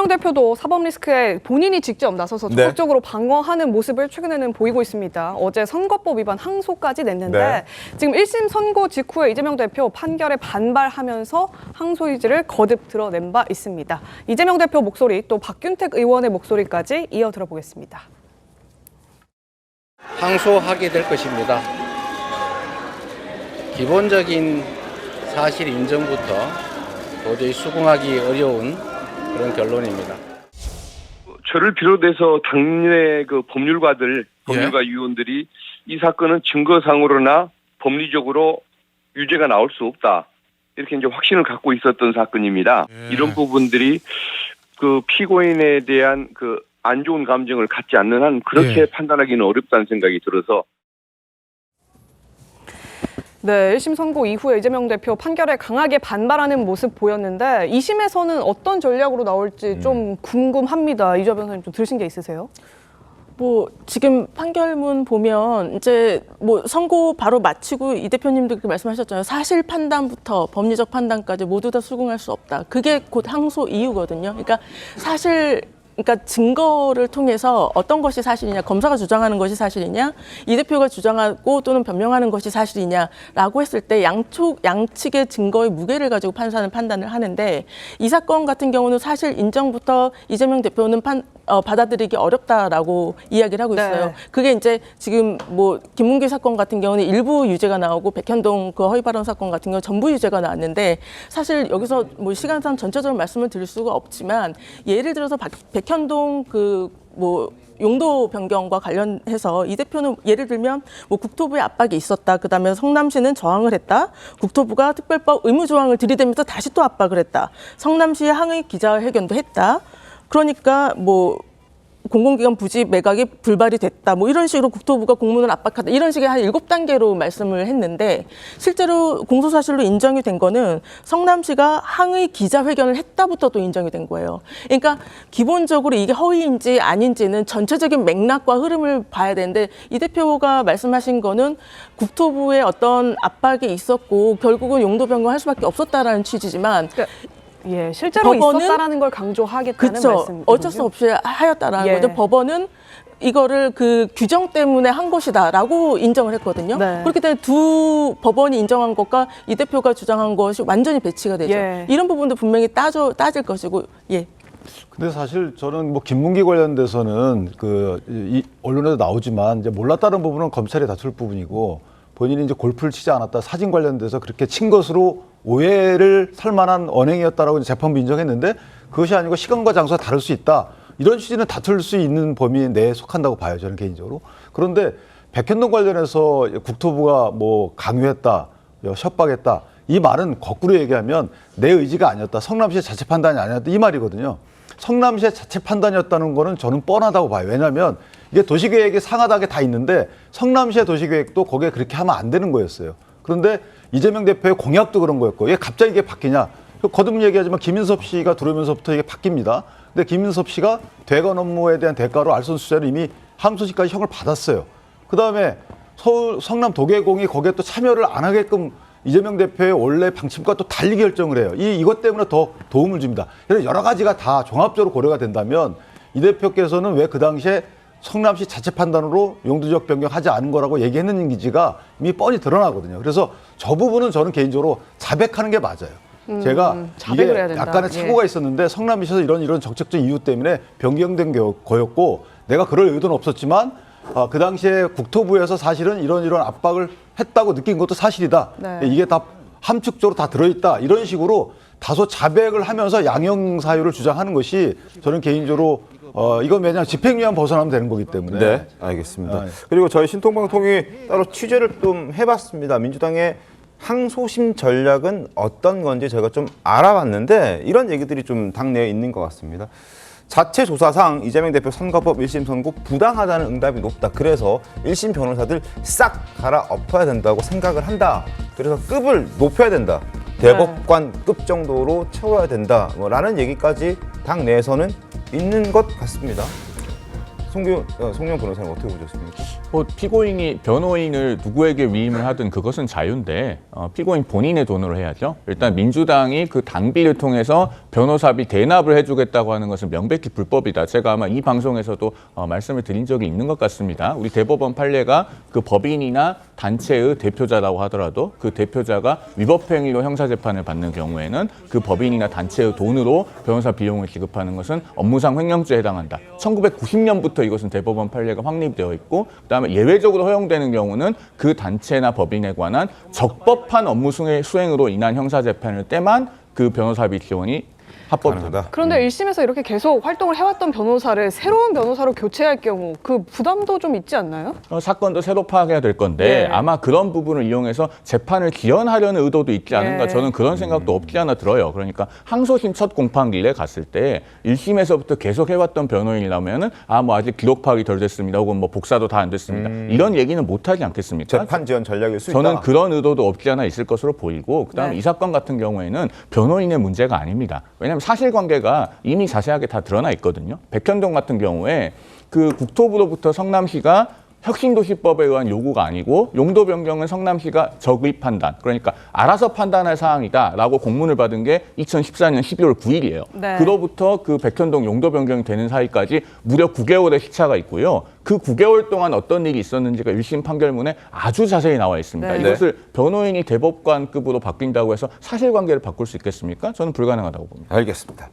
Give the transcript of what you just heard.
이재명 대표도 사법 리스크에 본인이 직접 나서서 적극적으로 방어하는 모습을 최근에는 보이고 있습니다. 어제 선거법 위반 항소까지 냈는데 지금 1심 선고 직후에 이재명 대표 판결에 반발하면서 항소 의지를 거듭 드러낸 바 있습니다. 이재명 대표 목소리 또 박균택 의원의 목소리까지 이어 들어보겠습니다. 항소하게 될 것입니다. 기본적인 사실 인정부터 도저히 수긍하기 어려운 그런 결론입니다. 저를 비롯해서 당내 그 법률가들, 법률가 위원들이 이 사건은 증거상으로나 법리적으로 유죄가 나올 수 없다. 이렇게 이제 확신을 갖고 있었던 사건입니다. 이런 부분들이 그 피고인에 대한 그 안 좋은 감정을 갖지 않는 한 그렇게 판단하기는 어렵다는 생각이 들어서. 네, 1심 선고 이후에 이재명 대표 판결에 강하게 반발하는 모습 보였는데 2심에서는 어떤 전략으로 나올지 좀 궁금합니다. 이주아 변호사님 좀 들으신 게 있으세요? 뭐 지금 판결문 보면 이제 뭐 선고 바로 마치고 이 대표님도 그렇게 말씀하셨잖아요. 사실 판단부터 법리적 판단까지 모두 다 수긍할 수 없다. 그게 곧 항소 이유거든요. 그러니까 증거를 통해서 어떤 것이 사실이냐, 검사가 주장하는 것이 사실이냐, 이 대표가 주장하고 또는 변명하는 것이 사실이냐라고 했을 때 양측의 증거의 무게를 가지고 판사는 판단을 하는데 이 사건 같은 경우는 사실 인정부터 이재명 대표는 받아들이기 어렵다라고 이야기를 하고 있어요. 네. 그게 이제 지금 뭐 김문기 사건 같은 경우는 일부 유죄가 나오고 백현동 그 허위 발언 사건 같은 경우 전부 유죄가 나왔는데 사실 여기서 뭐 시간상 전체적으로 말씀을 드릴 수가 없지만 예를 들어서 백현동 그 뭐 용도 변경과 관련해서 이 대표는 예를 들면 뭐 국토부의 압박이 있었다. 그다음에 성남시는 저항을 했다. 국토부가 특별법 의무 조항을 들이대면서 다시 또 압박을 했다. 성남시의 항의 기자회견도 했다. 그러니까 뭐 공공기관 부지 매각이 불발이 됐다. 뭐 이런 식으로 국토부가 공무원을 압박하다. 이런 식의 한 7단계로 말씀을 했는데 실제로 공소사실로 인정이 된 거는 성남시가 항의 기자회견을 했다부터 또 인정이 된 거예요. 그러니까 기본적으로 이게 허위인지 아닌지는 전체적인 맥락과 흐름을 봐야 되는데 이 대표가 말씀하신 거는 국토부의 어떤 압박이 있었고 결국은 용도 변경할 수밖에 없었다라는 취지지만 예, 실제로 법원은 있었다라는 걸 강조하겠다는 말씀이거든요. 어쩔 수 없이 하였다라는 거죠. 법원은 이거를 그 규정 때문에 한 것이다라고 인정을 했거든요. 그렇기 때문에 두 법원이 인정한 것과 이 대표가 주장한 것이 완전히 배치가 되죠. 이런 부분도 분명히 따질 것이고. 근데 사실 저는 뭐 김문기 관련돼서는 이 언론에도 나오지만 이제 몰랐다는 부분은 검찰이 다툴 부분이고 본인이 이제 골프를 치지 않았다 사진 관련돼서 그렇게 친 것으로 오해를 살 만한 언행이었다라고 재판부 인정했는데 그것이 아니고 시간과 장소가 다를 수 있다. 이런 취지는 다툴 수 있는 범위 내에 속한다고 봐요. 저는 개인적으로. 그런데 백현동 관련해서 국토부가 뭐 강요했다, 협박했다. 이 말은 거꾸로 얘기하면 내 의지가 아니었다. 성남시의 자체 판단이 아니었다. 이 말이거든요. 성남시의 자체 판단이었다는 거는 저는 뻔하다고 봐요. 왜냐하면 이게 도시계획이 상하다게 다 있는데 성남시의 도시계획도 거기에 그렇게 하면 안 되는 거였어요. 그런데 이재명 대표의 공약도 그런 거였고 왜 갑자기 이게 바뀌냐. 거듭 얘기하지만 김인섭 씨가 들어오면서부터 이게 바뀝니다. 근데 김인섭 씨가 대관 업무에 대한 대가로 알선수재를 이미 항소심까지 형을 받았어요. 그다음에 서울 성남 도계공이 거기에 또 참여를 안 하게끔 이재명 대표의 원래 방침과 또 달리 결정을 해요. 이것 때문에 더 도움을 줍니다. 그래서 여러 가지가 다 종합적으로 고려가 된다면 이 대표께서는 왜 그 당시에 성남시 자체 판단으로 용도적 변경하지 않은 거라고 얘기했는지가 이미 뻔히 드러나거든요. 그래서 저 부분은 저는 개인적으로 자백하는 게 맞아요. 제가 이게 약간의 착오가 있었는데 성남시에서 이런 정책적 이유 때문에 변경된 거였고 내가 그럴 의도는 없었지만 그 당시에 국토부에서 사실은 이런 압박을 했다고 느낀 것도 사실이다. 이게 다 함축적으로 다 들어있다. 이런 식으로 다소 자백을 하면서 양형 사유를 주장하는 것이 저는 개인적으로 이건 왜냐하면 집행유예 벗어나면 되는 거기 때문에. 네, 알겠습니다. 그리고 저희 신통방통이 따로 취재를 좀 해봤습니다. 민주당의 항소심 전략은 어떤 건지 제가 좀 알아봤는데 이런 얘기들이 좀 당내에 있는 것 같습니다. 자체 조사상 이재명 대표 선거법 1심 선고 부당하다는 응답이 높다. 그래서 1심 변호사들 싹 갈아엎어야 된다고 생각을 한다. 그래서 급을 높여야 된다. 대법관급 정도로 채워야 된다. 라는 얘기까지 당내에서는 있는 것 같습니다. 송영 변호사님 어떻게 보셨습니까? 뭐 피고인이 변호인을 누구에게 위임을 하든 그것은 자유인데 피고인 본인의 돈으로 해야죠. 일단 민주당이 그 당비를 통해서 변호사비 대납을 해주겠다고 하는 것은 명백히 불법이다. 제가 아마 이 방송에서도 말씀을 드린 적이 있는 것 같습니다. 우리 대법원 판례가 그 법인이나 단체의 대표자라고 하더라도 그 대표자가 위법 행위로 형사재판을 받는 경우에는 그 법인이나 단체의 돈으로 변호사 비용을 지급하는 것은 업무상 횡령죄에 해당한다. 1990년부터 이것은 대법원 판례가 확립되어 있고 그다음에 예외적으로 허용되는 경우는 그 단체나 법인에 관한 적법한 업무 수행으로 인한 형사재판일 때만 그 변호사비 지원이 합법이다. 그런데 1심에서 이렇게 계속 활동을 해왔던 변호사를 새로운 변호사로 교체할 경우 그 부담도 좀 있지 않나요? 사건도 새로 파악해야 될 건데 네. 아마 그런 부분을 이용해서 재판을 지연하려는 의도도 있지 않은가 네. 저는 그런 생각도 없지 않아 들어요. 그러니까 항소심 첫 공판기일에 갔을 때 1심에서부터 계속 해왔던 변호인이라면은 뭐 아직 기록 파악이 덜 됐습니다. 혹은 뭐 복사도 다 안 됐습니다. 이런 얘기는 못하지 않겠습니까? 재판 지연 전략일 수 있다. 저는 그런 의도도 없지 않아 있을 것으로 보이고 그다음에 네. 이 사건 같은 경우에는 변호인의 문제가 아닙니다. 왜냐하면 사실관계가 이미 자세하게 다 드러나 있거든요. 백현동 같은 경우에 그 국토부로부터 성남시가 혁신도시법에 의한 요구가 아니고 용도 변경은 성남시가 적의 판단, 그러니까 알아서 판단할 사항이다라고 공문을 받은 게 2014년 12월 9일이에요. 네. 그로부터 그 백현동 용도 변경이 되는 사이까지 무려 9개월의 시차가 있고요. 그 9개월 동안 어떤 일이 있었는지가 1심 판결문에 아주 자세히 나와 있습니다. 네. 이것을 변호인이 대법관급으로 바뀐다고 해서 사실관계를 바꿀 수 있겠습니까? 저는 불가능하다고 봅니다. 알겠습니다.